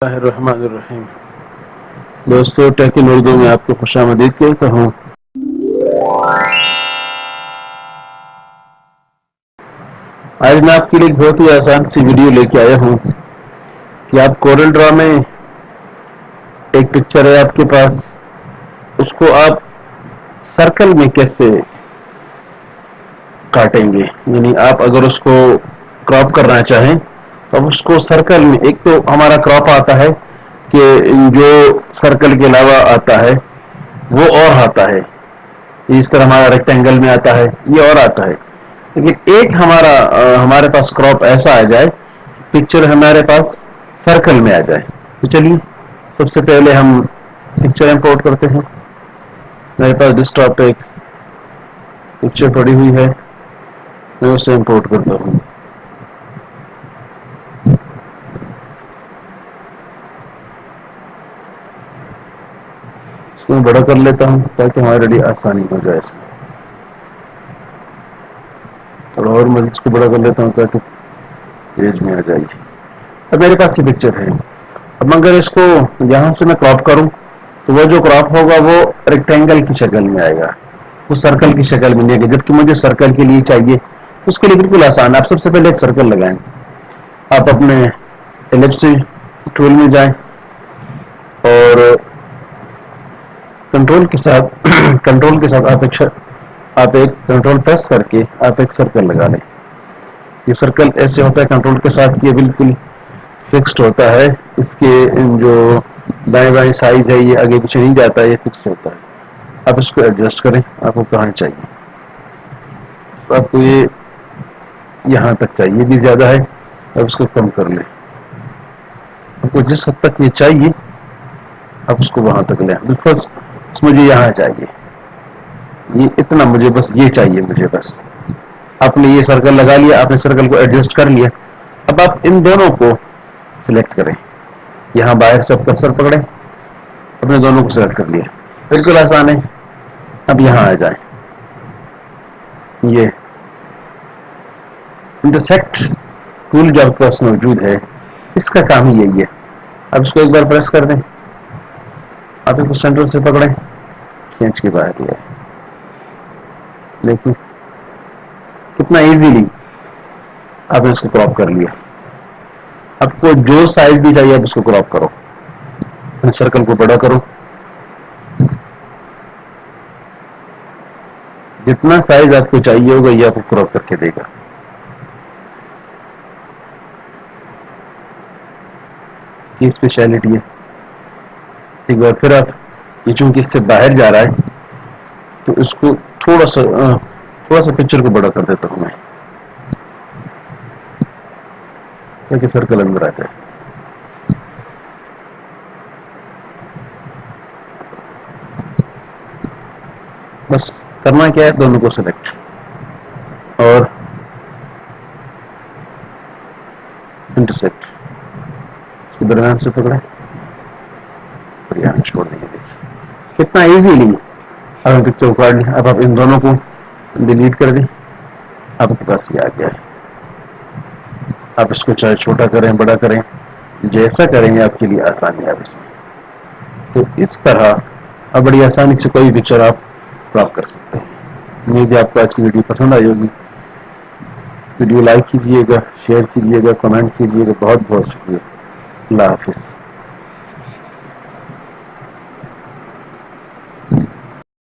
اللہ الرحمن الرحیم دوستو، ٹیک ان اردو میں آپ کو خوش آمدید کہتا ہوں۔ آج میں آپ کے لیے ایک بہت ہی آسان سی ویڈیو لے کے آیا ہوں کہ آپ کورل ڈرا میں ایک پکچر ہے آپ کے پاس، اس کو آپ سرکل میں کیسے کاٹیں گے۔ یعنی آپ اگر اس کو کراپ کرنا چاہیں تو اس کو سرکل میں، ایک تو ہمارا کراپ آتا ہے کہ جو سرکل کے علاوہ آتا ہے وہ اور آتا ہے، اس طرح ہمارا ریکٹینگل میں آتا ہے، یہ اور آتا ہے، لیکن ایک ہمارے پاس کراپ ایسا آ جائے پکچر ہمارے پاس سرکل میں آ جائے۔ تو چلیے سب سے پہلے ہم پکچر امپورٹ کرتے ہیں۔ میرے پاس ڈیسک ٹاپ پہ ایک پکچر پڑی ہوئی ہے، میں اسے امپورٹ کرتا ہوں۔ اس میں بڑا کر لیتا ہوں تاکہ ہمارے لیے آسانی ہو جائے۔ تھوڑا اور میں اس کو بڑا کر لیتا ہوں تاکہ پیج میں آ جائے گی۔ اب میرے پاس یہ پکچر ہے، اب اگر اس کو یہاں سے میں کراپ کروں تو وہ جو کراپ ہوگا وہ ریکٹینگل کی شکل میں آئے گا، وہ سرکل کی شکل میں نہیں آئے گا، جبکہ مجھے سرکل کے لیے چاہیے۔ اس کے لیے بالکل آسان ہے، آپ سب سے پہلے ایک سرکل لگائیں، آپ اپنے ایلپسی ٹول میں جائیں اور کنٹرول کے ساتھ آپ ایک کنٹرول پریس کر کے آپ ایک سرکل لگا لیں۔ یہ سرکل ایسے ہوتا ہے کنٹرول کے ساتھ، یہ بالکل فکسڈ ہوتا ہے، اس کے جو دائیں بائیں سائز ہے یہ آگے پیچھے نہیں جاتا ہے، یہ فکس ہوتا ہے۔ آپ اس کو ایڈجسٹ کریں، آپ کو کہاں چاہیے، آپ کو یہ یہاں تک چاہیے، بھی زیادہ ہے، آپ اس کو کم کر لیں۔ آپ کو جس حد تک یہ چاہیے آپ اس کو وہاں تک لیں، بالکل مجھے یہاں چاہیے، یہ اتنا مجھے بس یہ چاہیے مجھے بس۔ آپ نے یہ سرکل لگا لیا، آپ نے سرکل کو ایڈجسٹ کر لیا، اب آپ ان دونوں کو سلیکٹ کریں، یہاں باہر سے کرسر پکڑیں، اپنے دونوں کو سلیکٹ کر لیا، بالکل آسان ہے۔ اب یہاں آ جائیں، یہ انٹرسیکٹ ٹول جو آپ کے پاس موجود ہے اس کا کام ہی یہی ہے۔ اب اس کو ایک بار پریس کر دیں، آپ اس کو سینٹر سے پکڑیں، کھینچ کے باہر لے آئیں۔ دیکھیں کتنا ایزیلی آپ نے اس کو کراپ کر لیا۔ آپ کو جو سائز بھی چاہیے آپ اس کو کراپ کرو، سرکل کو بڑا کرو، جتنا سائز آپ کو چاہیے ہوگا یہ آپ کو کراپ کر کے دے گا۔ یہ اسپیشلٹی ہے۔ ایک بار پھر آپ یہ چونکہ اس سے باہر جا رہا ہے تو اس کو تھوڑا سا پکچر کو بڑا کر دیتا ہوں میں، تاکہ سرکل اندر آ جائے۔ بس کرنا کیا ہے، دونوں کو سلیکٹ اور انٹرسیکٹ، اس کو درمیان سے پکڑیں اور یہاں چھوڑ دیں گے۔ کتنا ایزیلی اب ہم پکچر اکاڑ لیں۔ اب آپ ان دونوں کو ڈیلیٹ کر دیں، آپ کے پاس یہ آ گیا ہے۔ آپ اس کو چاہے چھوٹا کریں بڑا کریں، جیسا کریں گے آپ کے لیے آسانی ہے اس میں۔ تو اس طرح اب بڑی آسانی سے کوئی پکچر آپ کراپ کر سکتے ہیں۔ امید ہے آپ کو آج کی ویڈیو پسند آئی ہوگی۔ ویڈیو لائک کیجیے گا، شیئر کیجیے گا، کمنٹ کیجیے گا۔ بہت بہت شکریہ، اللہ حافظ۔